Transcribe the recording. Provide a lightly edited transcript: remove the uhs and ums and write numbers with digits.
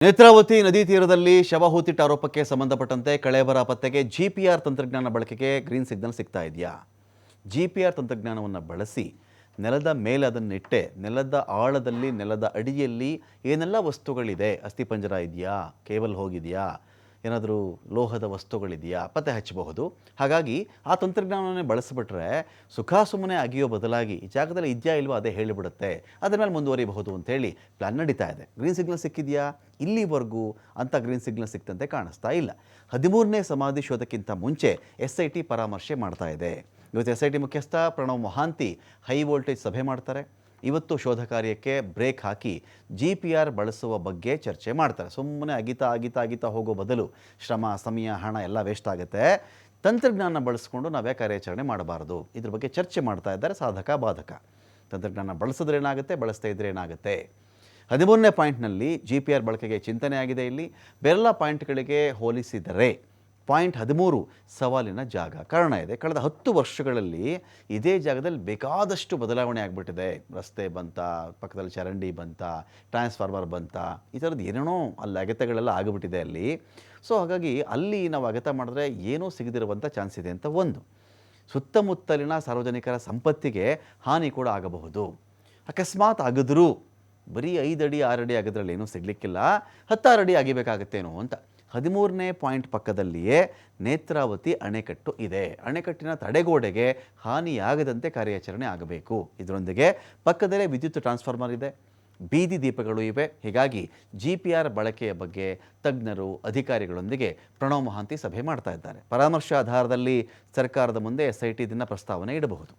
ನೇತ್ರಾವತಿ ನದಿ ತೀರದಲ್ಲಿ ಶವ ಹೂತಿಟ್ಟ ಆರೋಪಕ್ಕೆ ಸಂಬಂಧಪಟ್ಟಂತೆ ಕಳೇಬರ ಪತ್ತೆಗೆ ಜಿಪಿಆರ್ ತಂತ್ರಜ್ಞಾನ ಬಳಕೆಗೆ ಗ್ರೀನ್ ಸಿಗ್ನಲ್ ಸಿಗ್ತಾ ಇದೆಯಾ? ಜಿಪಿಆರ್ ತಂತ್ರಜ್ಞಾನವನ್ನು ಬಳಸಿ ನೆಲದ ಮೇಲೆ ಅದನ್ನಿಟ್ಟೆ ನೆಲದ ಆಳದಲ್ಲಿ ನೆಲದ ಅಡಿಯಲ್ಲಿ ಏನೆಲ್ಲ ವಸ್ತುಗಳಿದೆ, ಅಸ್ಥಿಪಂಜರ ಇದೆಯಾ, ಕೇಬಲ್ ಹೋಗಿದೆಯಾ, ಏನಾದರೂ ಲೋಹದ ವಸ್ತುಗಳಿದೆಯಾ ಪತ್ತೆ ಹಚ್ಚಬಹುದು. ಹಾಗಾಗಿ ಆ ತಂತ್ರಜ್ಞಾನವನ್ನೇ ಬಳಸಿಬಿಟ್ರೆ ಸುಮ್ಮನೆ ಅಗಿಯೋ ಬದಲಾಗಿ ಈ ಜಾಗದಲ್ಲಿ ಇದೆಯಾ ಇಲ್ವೋ ಅದೇ ಹೇಳಿಬಿಡುತ್ತೆ, ಅದರ ಮೇಲೆ ಮುಂದುವರಿಬಹುದು ಅಂತೇಳಿ ಪ್ಲ್ಯಾನ್ ನಡೀತಾ ಇದೆ. ಗ್ರೀನ್ ಸಿಗ್ನಲ್ ಸಿಕ್ಕಿದೆಯಾ? ಇಲ್ಲಿವರೆಗೂ ಅಂಥ ಗ್ರೀನ್ ಸಿಗ್ನಲ್ ಸಿಕ್ತಂತೆ ಕಾಣಿಸ್ತಾ ಇಲ್ಲ. 13ನೇ ಸಮಾಧಿ ಶೋಧಕ್ಕಿಂತ ಮುಂಚೆ SIT ಪರಾಮರ್ಶೆ ಮಾಡ್ತಾ ಇದೆ. ಇವತ್ತು SIT ಮುಖ್ಯಸ್ಥ ಪ್ರಣವ್ ಮೊಹಾಂತಿ ಹೈ ವೋಲ್ಟೇಜ್ ಸಭೆ ಮಾಡ್ತಾರೆ. ಇವತ್ತು ಶೋಧ ಕಾರ್ಯಕ್ಕೆ ಬ್ರೇಕ್ ಹಾಕಿ GPR ಬಳಸುವ ಬಗ್ಗೆ ಚರ್ಚೆ ಮಾಡ್ತಾರೆ. ಸುಮ್ಮನೆ ಅಗಿತಾ ಹೋಗೋ ಬದಲು ಶ್ರಮ, ಸಮಯ, ಹಣ ಎಲ್ಲ ವೇಸ್ಟ್ ಆಗುತ್ತೆ. ತಂತ್ರಜ್ಞಾನ ಬಳಸ್ಕೊಂಡು ನಾವೇ ಕಾರ್ಯಾಚರಣೆ ಮಾಡಬಾರ್ದು, ಇದ್ರ ಬಗ್ಗೆ ಚರ್ಚೆ ಮಾಡ್ತಾ ಇದ್ದಾರೆ ಸಾಧಕ ಬಾಧಕ. ತಂತ್ರಜ್ಞಾನ ಬಳಸಿದ್ರೆ ಏನಾಗುತ್ತೆ, ಬಳಸ್ತಾ ಇದ್ರೆ ಏನಾಗುತ್ತೆ. 13ನೇ ಪಾಯಿಂಟ್ನಲ್ಲಿ GPR ಬಳಕೆಗೆ ಚಿಂತನೆ ಆಗಿದೆ. ಇಲ್ಲಿ ಬೇರೆಲ್ಲ ಪಾಯಿಂಟ್ಗಳಿಗೆ ಹೋಲಿಸಿದರೆ ಪಾಯಿಂಟ್ 13 ಸವಾಲಿನ ಜಾಗ. ಕಾರಣ ಇದೆ, ಕಳೆದ 10 ವರ್ಷಗಳಲ್ಲಿ ಇದೇ ಜಾಗದಲ್ಲಿ ಬೇಕಾದಷ್ಟು ಬದಲಾವಣೆ ಆಗಿಬಿಟ್ಟಿದೆ. ರಸ್ತೆ ಬಂತ, ಪಕ್ಕದಲ್ಲಿ ಚರಂಡಿ ಬಂತ, ಟ್ರಾನ್ಸ್ಫಾರ್ಮರ್ ಬಂತ, ಈ ಥರದ್ದು ಏನೇನೋ ಅಲ್ಲಿ ಅಗತ್ಯಗಳೆಲ್ಲ ಆಗಿಬಿಟ್ಟಿದೆ ಅಲ್ಲಿ. ಸೊ ಹಾಗಾಗಿ ಅಲ್ಲಿ ನಾವು ಅಗತ್ಯ ಮಾಡಿದ್ರೆ ಏನೂ ಸಿಗದಿರುವಂಥ ಚಾನ್ಸ್ ಇದೆ ಅಂತ ಒಂದು. ಸುತ್ತಮುತ್ತಲಿನ ಸಾರ್ವಜನಿಕರ ಸಂಪತ್ತಿಗೆ ಹಾನಿ ಕೂಡ ಆಗಬಹುದು. ಅಕಸ್ಮಾತ್ ಆಗಿದ್ರೂ ಬರೀ 5 ಅಡಿ 6 ಅಡಿ ಆಗಿದ್ರಲ್ಲಿ ಏನೂ ಸಿಗಲಿಕ್ಕಿಲ್ಲ, 16 ಅಡಿ ಆಗಿಬೇಕಾಗತ್ತೇನೋ ಅಂತ. 13ನೇ ಪಾಯಿಂಟ್ ಪಕ್ಕದಲ್ಲಿಯೇ ನೇತ್ರಾವತಿ ಅಣೆಕಟ್ಟು ಇದೆ. ಅಣೆಕಟ್ಟಿನ ತಡೆಗೋಡೆಗೆ ಹಾನಿಯಾಗದಂತೆ ಕಾರ್ಯಾಚರಣೆ ಆಗಬೇಕು. ಇದರೊಂದಿಗೆ ಪಕ್ಕದಲ್ಲೇ ವಿದ್ಯುತ್ ಟ್ರಾನ್ಸ್ಫಾರ್ಮರ್ ಇದೆ, ಬೀದಿ ದೀಪಗಳು ಇವೆ. ಹೀಗಾಗಿ GPR ಬಳಕೆಯ ಬಗ್ಗೆ ತಜ್ಞರು, ಅಧಿಕಾರಿಗಳೊಂದಿಗೆ ಪ್ರಣವ್ ಮೊಹಾಂತಿ ಸಭೆ ಮಾಡ್ತಾ ಇದ್ದಾರೆ. ಪರಾಮರ್ಶೆ ಆಧಾರದಲ್ಲಿ ಸರ್ಕಾರದ ಮುಂದೆ SIT ಇದನ್ನು ಪ್ರಸ್ತಾವನೆ ಇಡಬಹುದು.